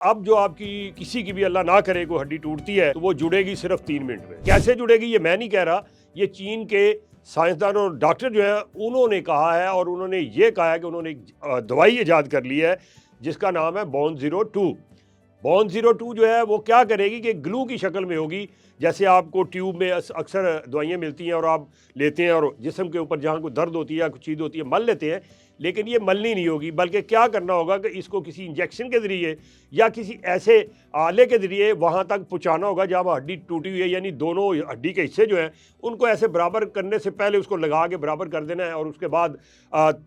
اب جو آپ کی کسی کی بھی اللہ نہ کرے کوئی ہڈی ٹوٹتی ہے تو وہ جڑے گی صرف 3 منٹ میں۔ کیسے جڑے گی یہ میں نہیں کہہ رہا، یہ چین کے سائنسدان اور ڈاکٹر جو ہیں انہوں نے کہا ہے، اور انہوں نے یہ کہا ہے کہ انہوں نے ایک دوائی ایجاد کر لی ہے جس کا نام ہے بون زیرو 2۔ بون زیرو 2 جو ہے وہ کیا کرے گی کہ گلو کی شکل میں ہوگی، جیسے آپ کو ٹیوب میں اکثر دوائیاں ملتی ہیں اور آپ لیتے ہیں اور جسم کے اوپر جہاں کوئی درد ہوتی ہے یا کوئی چیز ہوتی ہے مل لیتے ہیں، لیکن یہ ملنی نہیں ہوگی، بلکہ کیا کرنا ہوگا کہ اس کو کسی انجیکشن کے ذریعے یا کسی ایسے آلے کے ذریعے وہاں تک پہنچانا ہوگا جہاں ہڈی ٹوٹی ہوئی ہے، یعنی دونوں ہڈی کے حصے جو ہیں ان کو ایسے برابر کرنے سے پہلے اس کو لگا کے برابر کر دینا ہے، اور اس کے بعد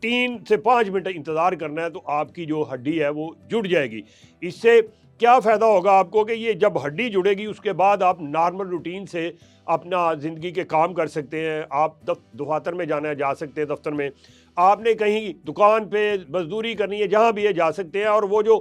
3 سے 5 منٹ انتظار کرنا ہے تو آپ کی جو ہڈی ہے وہ جڑ جائے گی۔ اس سے کیا فائدہ ہوگا آپ کو کہ یہ جب ہڈی جڑے گی اس کے بعد آپ نارمل روٹین سے اپنا زندگی کے کام کر سکتے ہیں، آپ دفاتر میں جانا ہے جا سکتے ہیں، دفتر میں آپ نے کہیں دکان پہ مزدوری کرنی ہے جہاں بھی ہے جا سکتے ہیں، اور وہ جو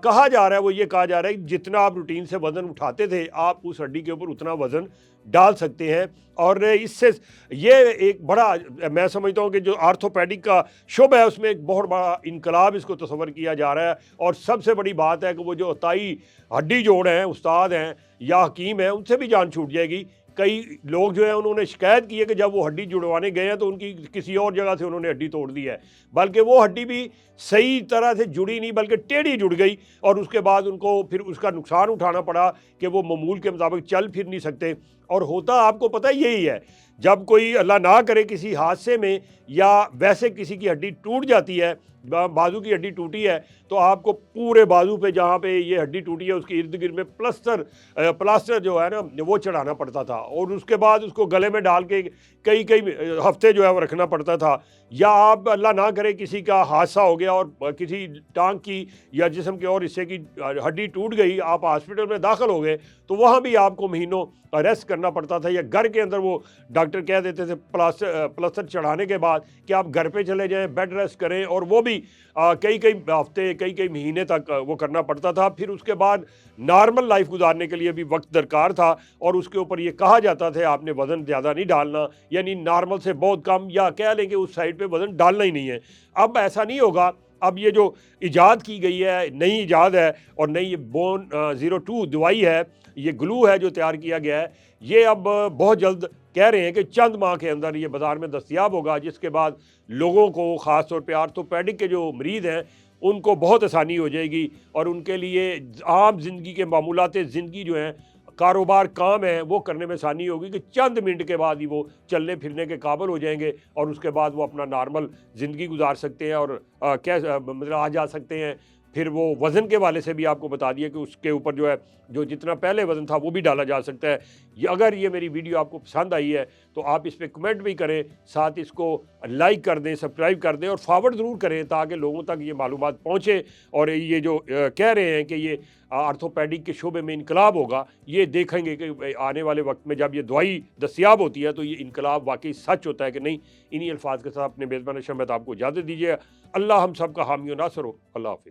کہا جا رہا ہے وہ یہ کہا جا رہا ہے کہ جتنا آپ روٹین سے وزن اٹھاتے تھے آپ اس ہڈی کے اوپر اتنا وزن ڈال سکتے ہیں۔ اور اس سے یہ ایک بڑا میں سمجھتا ہوں کہ جو آرتھوپیڈک کا شعبہ ہے اس میں ایک بہت بڑا انقلاب اس کو تصور کیا جا رہا ہے، اور سب سے بڑی بات ہے کہ وہ جو عطائی ہڈی جوڑ ہیں، استاد ہیں یا حکیم ہیں، ان سے بھی جان چھوٹ جائے گی۔ کئی لوگ جو ہیں انہوں نے شکایت کی ہے کہ جب وہ ہڈی جڑوانے گئے ہیں تو ان کی کسی اور جگہ سے انہوں نے ہڈی توڑ دی ہے، بلکہ وہ ہڈی بھی صحیح طرح سے جڑی نہیں بلکہ ٹیڑھی جڑ گئی، اور اس کے بعد ان کو پھر اس کا نقصان اٹھانا پڑا کہ وہ معمول کے مطابق چل پھر نہیں سکتے۔ اور ہوتا آپ کو پتہ یہی ہے، جب کوئی اللہ نہ کرے کسی حادثے میں یا ویسے کسی کی ہڈی ٹوٹ جاتی ہے، بازو کی ہڈی ٹوٹی ہے، تو آپ کو پورے بازو پہ جہاں پہ یہ ہڈی ٹوٹی ہے اس کے ارد گرد میں پلاسٹر جو ہے نا وہ چڑھانا پڑتا تھا، اور اس کے بعد اس کو گلے میں ڈال کے کئی ہفتے جو ہے وہ رکھنا پڑتا تھا۔ یا آپ اللہ نہ کرے کسی کا حادثہ ہو گیا اور کسی ٹانگ کی یا جسم کے اور حصے کی ہڈی ٹوٹ گئی، آپ ہاسپٹل میں داخل ہو گئے تو وہاں بھی آپ کو مہینوں ریسٹ کرنا پڑتا تھا، یا گھر کے اندر وہ ڈاکٹر کہہ دیتے تھے پلاسٹر چڑھانے کے بعد کہ آپ گھر پہ چلے جائیں، بیڈ ریسٹ کریں، اور وہ بھی کئی ہفتے کئی مہینے تک وہ کرنا پڑتا تھا۔ پھر اس کے بعد نارمل لائف گزارنے کے لیے بھی وقت درکار تھا، اور اس کے اوپر یہ کہا جاتا تھا آپ نے وزن زیادہ نہیں ڈالنا، یعنی نارمل سے بہت کم، یا کہہ لیں کہ اس سائڈ پہ وزن ڈالنا ہی نہیں ہے۔ اب ایسا نہیں ہوگا، اب یہ جو ایجاد کی گئی ہے، نئی ایجاد ہے، اور نئی یہ بون زیرو 2 دوائی ہے، یہ گلو ہے جو تیار کیا گیا ہے، یہ اب بہت جلد کہہ رہے ہیں کہ چند ماہ کے اندر یہ بازار میں دستیاب ہوگا، جس کے بعد لوگوں کو خاص طور پہ آرتھوپیڈک کے جو مریض ہیں ان کو بہت آسانی ہو جائے گی، اور ان کے لیے عام زندگی کے معمولات زندگی جو ہیں، کاروبار کام ہے، وہ کرنے میں آسانی ہوگی کہ چند منٹ کے بعد ہی وہ چلنے پھرنے کے قابل ہو جائیں گے، اور اس کے بعد وہ اپنا نارمل زندگی گزار سکتے ہیں، اور مطلب آ جا سکتے ہیں۔ پھر وہ وزن کے والے سے بھی آپ کو بتا دیا کہ اس کے اوپر جو ہے جو جتنا پہلے وزن تھا وہ بھی ڈالا جا سکتا ہے۔ اگر یہ میری ویڈیو آپ کو پسند آئی ہے تو آپ اس پہ کمنٹ بھی کریں، ساتھ اس کو لائک کر دیں، سبسکرائب کر دیں، اور فارورڈ ضرور کریں تاکہ لوگوں تک یہ معلومات پہنچے، اور یہ جو کہہ رہے ہیں کہ یہ آرتھوپیڈک کے شعبے میں انقلاب ہوگا، یہ دیکھیں گے کہ آنے والے وقت میں جب یہ دوائی دستیاب ہوتی ہے تو یہ انقلاب واقعی سچ ہوتا ہے کہ نہیں۔ انہی الفاظ کے ساتھ اپنے میزبان شمت آپ کو اجازت دیجیے۔ اللہ ہم سب کا حامی و ناصر ہو۔ اللہ حافظ۔